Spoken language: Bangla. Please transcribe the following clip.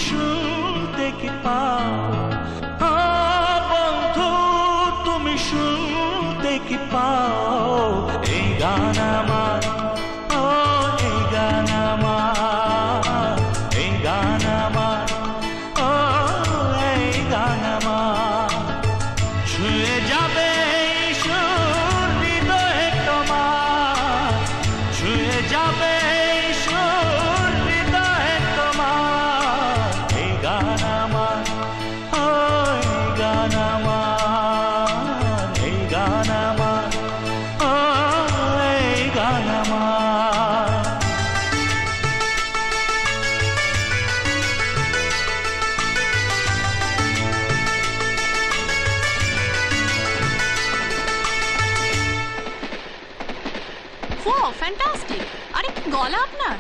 শুনতে কি পাও, বন্ধু তুমি শুনতে কি পাও এই গান আমার, ও এই গান আমার, এই গান আমার, ও এই গান আমার। ছুঁয়ে যাবে এই সুর হৃদয়ে তোমার, ছুঁয়ে যাবে এই সুর হৃদয়ে তোমার। এই গান আমার, ও এই গান আমার, এই গান আমার, ও এই গান আমার। Wow fantastic! আরে কি গলা আপনার!